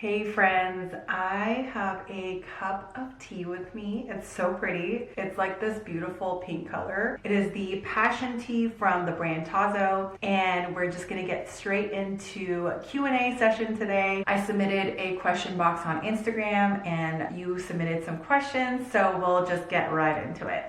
Hey friends, I have a cup of tea with me. It's so pretty. It's like this beautiful pink color. It is the passion tea from the brand Tazo, and we're just gonna get straight into a Q&A session today. I submitted a question box on Instagram and you submitted some questions, so we'll just get right into it.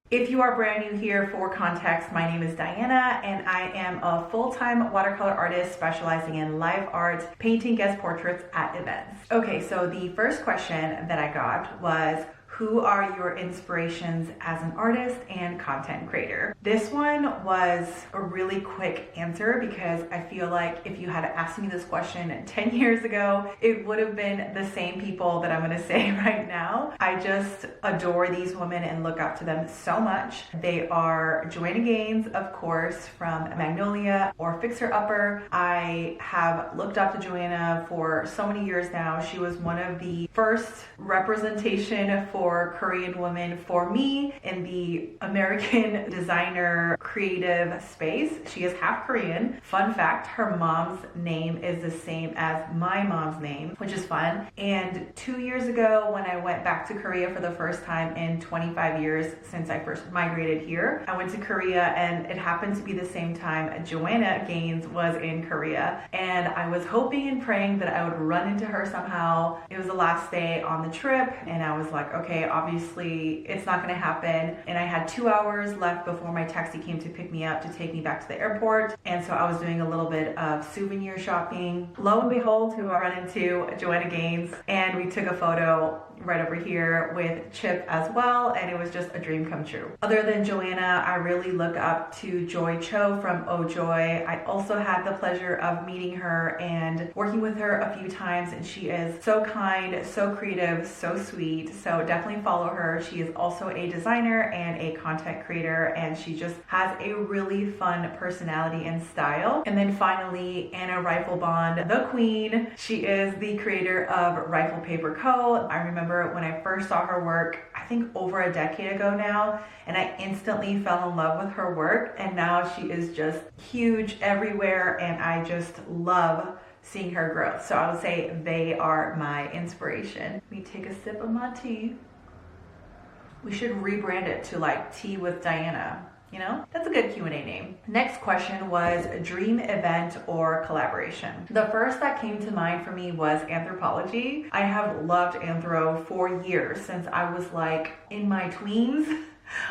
If you are brand new here, for context, my name is Diana and I am a full-time watercolor artist specializing in live art, painting guest portraits at events. Okay, so the first question that I got was, who are your inspirations as an artist and content creator? This one was a really quick answer because I feel like if you had asked me this question 10 years ago, it would have been the same people that I'm gonna say right now. I just adore these women and look up to them so much. They are Joanna Gaines, of course, from Magnolia or Fixer Upper. I have looked up to Joanna for so many years now. She was one of the first representation for Korean women for me in the American designer creative space. She is half Korean. Fun fact, her mom's name is the same as my mom's name, which is fun. And 2 years ago, when I went back to Korea for the first time in 25 years since I first migrated here, I went to Korea and it happened to be the same time Joanna Gaines was in Korea. And I was hoping and praying that I would run into her somehow. It was the last day on the trip and I was like, okay, obviously it's not going to happen. And I had 2 hours left before my taxi came to pick me up to take me back to the airport. And so I was doing a little bit of souvenir shopping. Lo and behold, who I run into, Joanna Gaines, and we took a photo right over here with Chip as well, and it was just a dream come true. Other than Joanna, I really look up to Joy Cho from Oh Joy. I also had the pleasure of meeting her and working with her a few times, and she is so kind, so creative, so sweet. So definitely follow her. She is also a designer and a content creator, and she just has a really fun personality and style. And then finally, Anna Riflebond, the queen. She is the creator of Rifle Paper Co. I remember when I first saw her work, I think over a decade ago now, and I instantly fell in love with her work, and now she is just huge everywhere, and I just love seeing her growth. So I would say they are my inspiration. Let me take a sip of my tea. We should rebrand it to like Tea with Diana. You know, that's a good Q&A name. Next question was dream event or collaboration. The first that came to mind for me was anthropology. I have loved anthro for years, since I was like in my tweens.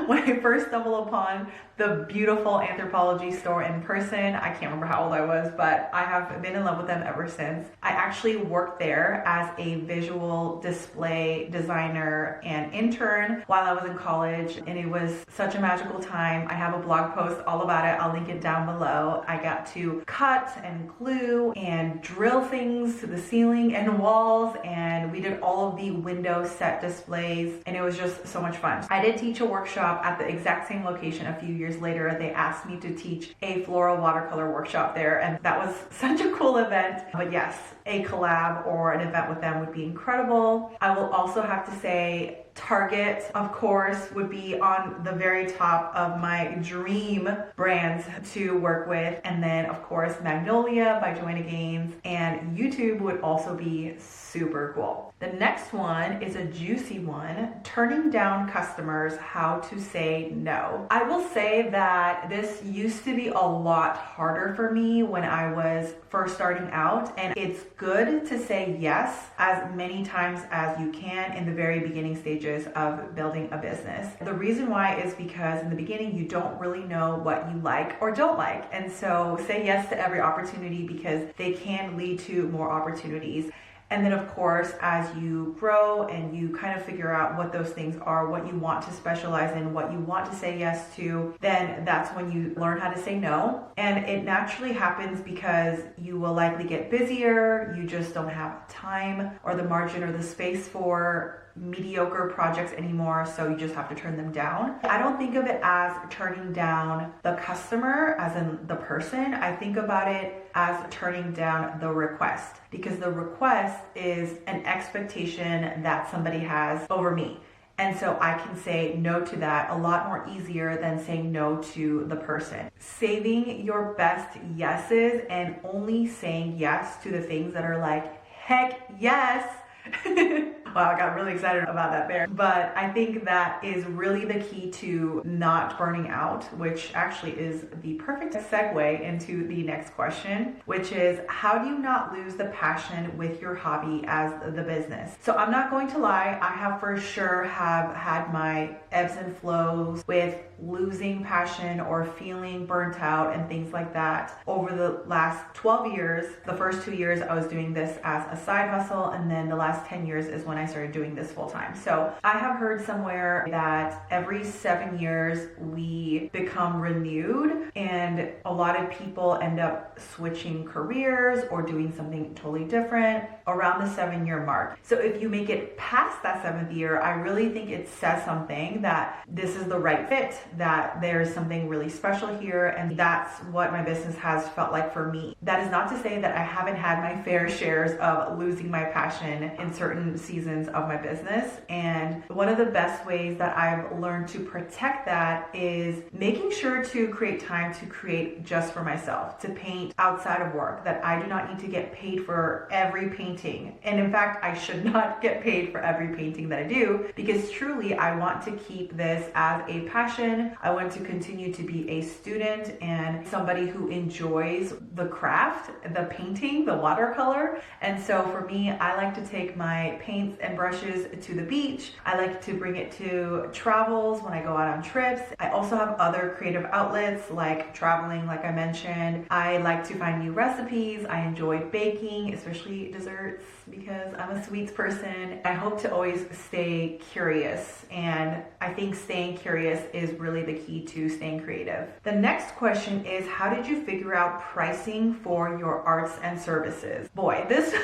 When I first stumbled upon the beautiful anthropology store in person, I can't remember how old I was, but I have been in love with them ever since. I actually worked there as a visual display designer and intern while I was in college, and it was such a magical time. I have a blog post all about it. I'll link it down below. I got to cut and glue and drill things to the ceiling and walls, and we did all of the window set displays, and it was just so much fun. I did teach a workshop at the exact same location a few years later. They asked me to teach a floral watercolor workshop there, and that was such a cool event. But yes, a collab or an event with them would be incredible. I will also have to say Target, of course, would be on the very top of my dream brands to work with. And then, of course, Magnolia by Joanna Gaines, and YouTube would also be super cool. The next one is a juicy one, turning down customers, how to say no. I will say that this used to be a lot harder for me when I was first starting out, and it's good to say yes as many times as you can in the very beginning stages of building a business. The reason why is because in the beginning you don't really know what you like or don't like, and so say yes to every opportunity because they can lead to more opportunities. And then of course, as you grow and you kind of figure out what those things are, what you want to specialize in, what you want to say yes to, then that's when you learn how to say no. And it naturally happens because you will likely get busier, you just don't have time or the margin or the space for mediocre projects anymore, so you just have to turn them down. I don't think of it as turning down the customer as in the person. I think about it as turning down the request, because the request is an expectation that somebody has over me. And so I can say no to that a lot more easier than saying no to the person. Saving your best yeses and only saying yes to the things that are like, heck yes. Wow, I got really excited about that there. But I think that is really the key to not burning out, which actually is the perfect segue into the next question, which is how do you not lose the passion with your hobby as the business? So I'm not going to lie, I have for sure have had my ebbs and flows with losing passion or feeling burnt out and things like that over the last 12 years. The first 2 years I was doing this as a side hustle, and then the last 10 years is when I started doing this full time. So I have heard somewhere that every 7 years we become renewed, and a lot of people end up switching careers or doing something totally different around the 7-year mark. So if you make it past that 7th year, I really think it says something that this is the right fit, that there's something really special here, and that's what my business has felt like for me. That is not to say that I haven't had my fair shares of losing my passion in certain seasons of my business, and one of the best ways that I've learned to protect that is making sure to create time to create just for myself, to paint outside of work, that I do not need to get paid for every painting. And in fact, I should not get paid for every painting that I do, because truly I want to keep this as a passion. I want to continue to be a student and somebody who enjoys the craft, the painting, the watercolor. And so for me, I like to take my paints and brushes to the beach. I like to bring it to travels when I go out on trips. I also have other creative outlets like traveling, like I mentioned. I like to find new recipes. I enjoy baking, especially desserts, because I'm a sweets person. I hope to always stay curious, and I think staying curious is really the key to staying creative. The next question is, how did you figure out pricing for your arts and services? Boy, this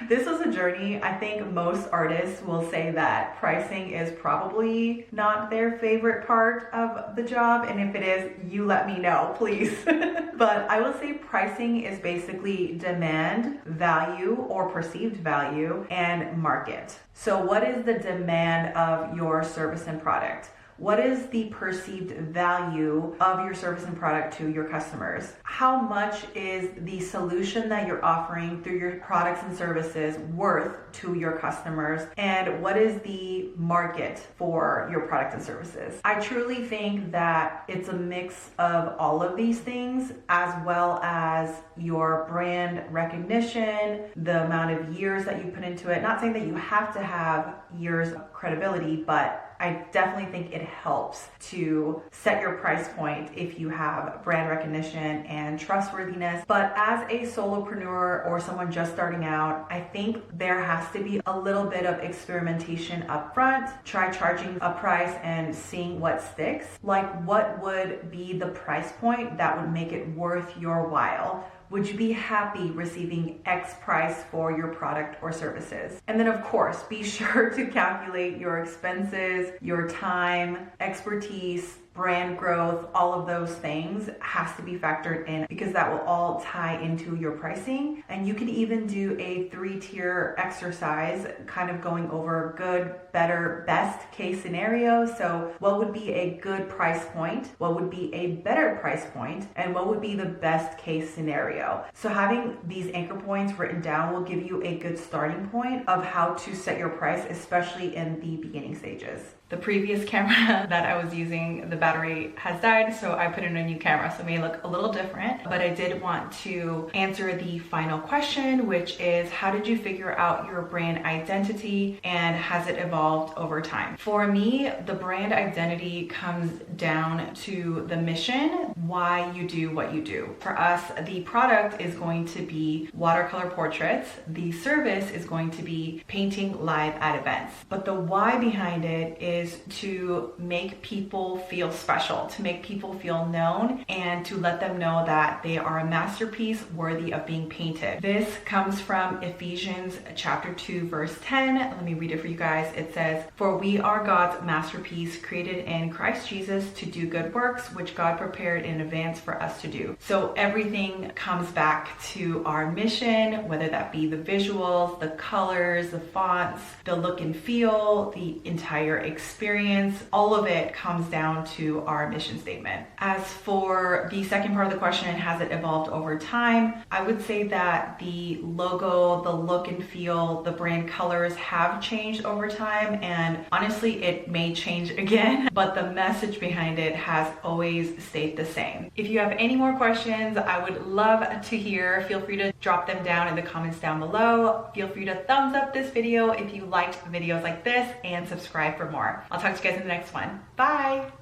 this was a journey. I think most artists will say that pricing is probably not their favorite part of the job, and if it is, you let me know, please. But I will say pricing is basically demand, value, or perceived value, and market. So what is the demand of your service and product? What is the perceived value of your service and product to your customers? How much is the solution that you're offering through your products and services worth to your customers? And what is the market for your product and services? I truly think that it's a mix of all of these things, as well as your brand recognition, the amount of years that you put into it. Not saying that you have to have years of credibility, but I definitely think it helps to set your price point if you have brand recognition and trustworthiness. But as a solopreneur or someone just starting out, I think there has to be a little bit of experimentation up front. Try charging a price and seeing what sticks. Like, what would be the price point that would make it worth your while? Would you be happy receiving X price for your product or services? And then of course, be sure to calculate your expenses, your time, expertise, brand growth. All of those things has to be factored in, because that will all tie into your pricing. And you can even do a 3-tier exercise, kind of going over good, better, best case scenario. So what would be a good price point? What would be a better price point? And what would be the best case scenario? So having these anchor points written down will give you a good starting point of how to set your price, especially in the beginning stages. The previous camera that I was using, the battery has died, so I put in a new camera, so it may look a little different, but I did want to answer the final question, which is, how did you figure out your brand identity, and has it evolved over time? For me, the brand identity comes down to the mission, why you do what you do. For us, the product is going to be watercolor portraits. The service is going to be painting live at events. But the why behind it is to make people feel feel special, to make people feel known, and to let them know that they are a masterpiece worthy of being painted. This comes from Ephesians chapter 2, verse 10. Let me read it for you guys. It says, "For we are God's masterpiece, created in Christ Jesus to do good works, which God prepared in advance for us to do." So everything comes back to our mission, whether that be the visuals, the colors, the fonts, the look and feel, the entire experience. All of it comes down to our mission statement. As for the second part of the question, has it evolved over time? I would say that the logo, the look and feel, the brand colors have changed over time, and honestly, it may change again, but the message behind it has always stayed the same. If you have any more questions, I would love to hear. Feel free to drop them down in the comments down below. Feel free to thumbs up this video if you liked videos like this, and subscribe for more. I'll talk to you guys in the next one. Bye!